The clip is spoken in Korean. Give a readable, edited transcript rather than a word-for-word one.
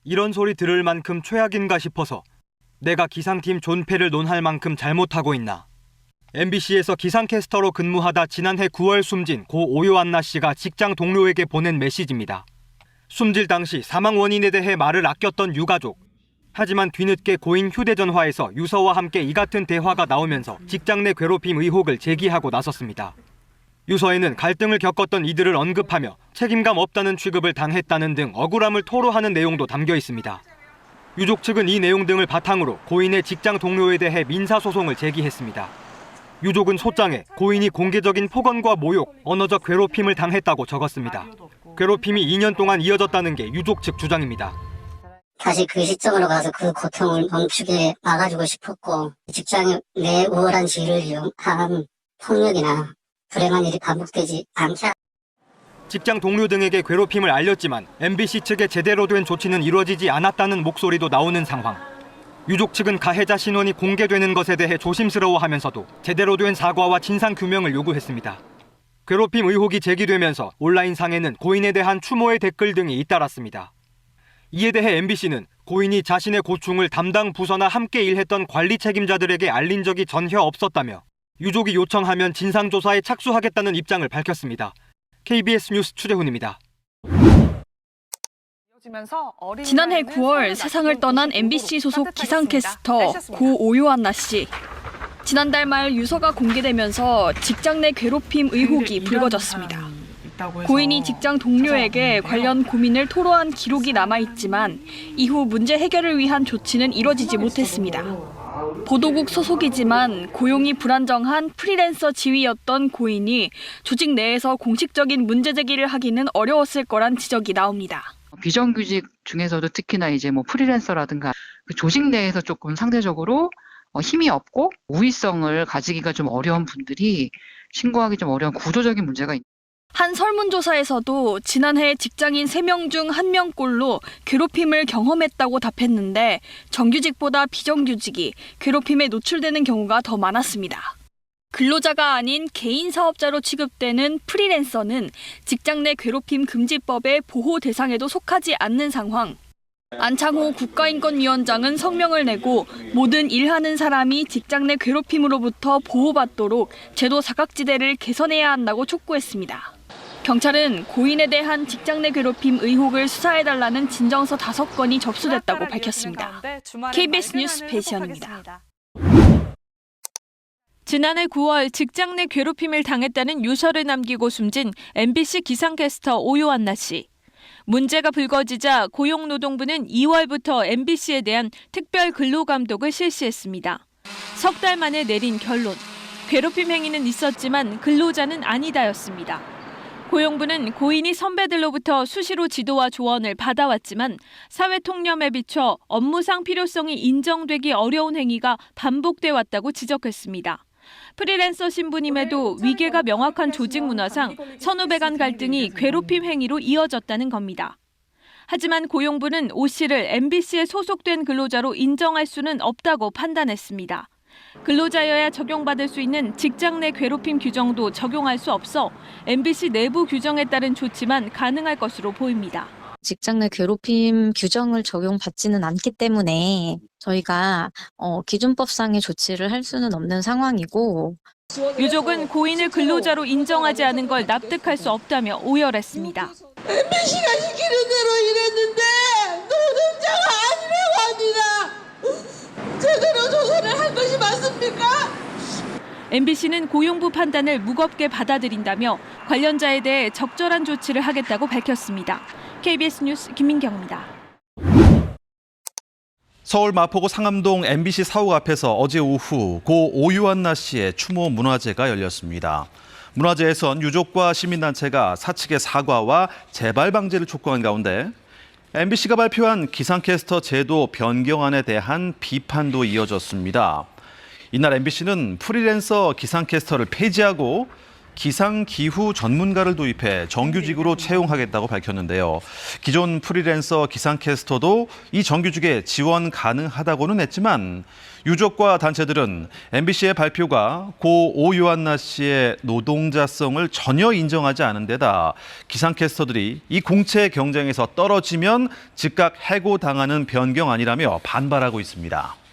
이런 소리 들을 만큼 최악인가 싶어서 내가 기상팀 존폐를 논할 만큼 잘못하고 있나. MBC에서 기상캐스터로 근무하다 지난해 9월 숨진 고 오요안나 씨가 직장 동료에게 보낸 메시지입니다. 숨질 당시 사망 원인에 대해 말을 아꼈던 유가족. 하지만 뒤늦게 고인 휴대전화에서 유서와 함께 이 같은 대화가 나오면서 직장 내 괴롭힘 의혹을 제기하고 나섰습니다. 유서에는 갈등을 겪었던 이들을 언급하며 책임감 없다는 취급을 당했다는 등 억울함을 토로하는 내용도 담겨 있습니다. 유족 측은 이 내용 등을 바탕으로 고인의 직장 동료에 대해 민사소송을 제기했습니다. 유족은 소장에 고인이 공개적인 폭언과 모욕, 언어적 괴롭힘을 당했다고 적었습니다. 괴롭힘이 2년 동안 이어졌다는 게 유족 측 주장입니다. 다시 그 시점으로 가서 그 고통을 멈추게 막아주고 싶었고, 직장 내 우월한 지위를 이용한 폭력이나 불행한 일이 반복되지 않게. 직장 동료 등에게 괴롭힘을 알렸지만 MBC 측의 제대로 된 조치는 이루어지지 않았다는 목소리도 나오는 상황. 유족 측은 가해자 신원이 공개되는 것에 대해 조심스러워하면서도 제대로 된 사과와 진상규명을 요구했습니다. 괴롭힘 의혹이 제기되면서 온라인상에는 고인에 대한 추모의 댓글 등이 잇따랐습니다. 이에 대해 MBC는 고인이 자신의 고충을 담당 부서나 함께 일했던 관리 책임자들에게 알린 적이 전혀 없었다며 유족이 요청하면 진상조사에 착수하겠다는 입장을 밝혔습니다. KBS 뉴스 추재훈입니다. 지난해 9월 세상을 떠난 MBC 소속 기상캐스터 고 오요안나 씨. 지난달 말 유서가 공개되면서 직장 내 괴롭힘 의혹이 불거졌습니다. 고인이 직장 동료에게 관련 고민을 토로한 기록이 남아있지만 이후 문제 해결을 위한 조치는 이뤄지지 못했습니다. 보도국 소속이지만 고용이 불안정한 프리랜서 지위였던 고인이 조직 내에서 공식적인 문제 제기를 하기는 어려웠을 거란 지적이 나옵니다. 비정규직 중에서도 특히나 이제 프리랜서라든가 그 조직 내에서 조금 상대적으로 힘이 없고 우위성을 가지기가 좀 어려운 분들이 신고하기 좀 어려운 구조적인 문제가 있습니다. 한 설문조사에서도 지난해 직장인 3명 중 1명꼴로 괴롭힘을 경험했다고 답했는데 정규직보다 비정규직이 괴롭힘에 노출되는 경우가 더 많았습니다. 근로자가 아닌 개인 사업자로 취급되는 프리랜서는 직장 내 괴롭힘 금지법의 보호 대상에도 속하지 않는 상황. 안창호 국가인권위원장은 성명을 내고 모든 일하는 사람이 직장 내 괴롭힘으로부터 보호받도록 제도 사각지대를 개선해야 한다고 촉구했습니다. 경찰은 고인에 대한 직장 내 괴롭힘 의혹을 수사해달라는 진정서 5건이 접수됐다고 밝혔습니다. KBS 뉴스 배시연입니다. 지난해 9월 직장 내 괴롭힘을 당했다는 유서를 남기고 숨진 MBC 기상캐스터 오요안나 씨. 문제가 불거지자 고용노동부는 2월부터 MBC에 대한 특별 근로감독을 실시했습니다. 석 달 만에 내린 결론. 괴롭힘 행위는 있었지만 근로자는 아니다였습니다. 고용부는 고인이 선배들로부터 수시로 지도와 조언을 받아왔지만 사회 통념에 비춰 업무상 필요성이 인정되기 어려운 행위가 반복돼 왔다고 지적했습니다. 프리랜서 신분임에도 위계가 명확한 조직 문화상 선후배 간 갈등이 괴롭힘 행위로 이어졌다는 겁니다. 하지만 고용부는 오 씨를 MBC에 소속된 근로자로 인정할 수는 없다고 판단했습니다. 근로자여야 적용받을 수 있는 직장 내 괴롭힘 규정도 적용할 수 없어 MBC 내부 규정에 따른 조치만 가능할 것으로 보입니다. 직장 내 괴롭힘 규정을 적용받지는 않기 때문에 저희가 기준법상의 조치를 할 수는 없는 상황이고, 유족은 고인을 근로자로 인정하지 않은 걸 납득할 수 없다며 오열했습니다. MBC가 시키는 대로 일했는데 노동자가 아니라고 합니다. 제대로 조사를 할 것이 맞습니까? MBC는 고용부 판단을 무겁게 받아들인다며 관련자에 대해 적절한 조치를 하겠다고 밝혔습니다. KBS 뉴스 김민경입니다. 서울 마포구 상암동 MBC 사옥 앞에서 어제 오후 고 오요안나 씨의 추모 문화제가 열렸습니다. 문화제에선 유족과 시민단체가 사측의 사과와 재발 방지를 촉구한 가운데 MBC가 발표한 기상캐스터 제도 변경안에 대한 비판도 이어졌습니다. 이날 MBC는 프리랜서 기상캐스터를 폐지하고 기상기후 전문가를 도입해 정규직으로 채용하겠다고 밝혔는데요. 기존 프리랜서 기상캐스터도 이 정규직에 지원 가능하다고는 했지만 유족과 단체들은 MBC의 발표가 고 오유한나 씨의 노동자성을 전혀 인정하지 않은 데다 기상캐스터들이 이 공채 경쟁에서 떨어지면 즉각 해고당하는 변경 아니라며 반발하고 있습니다.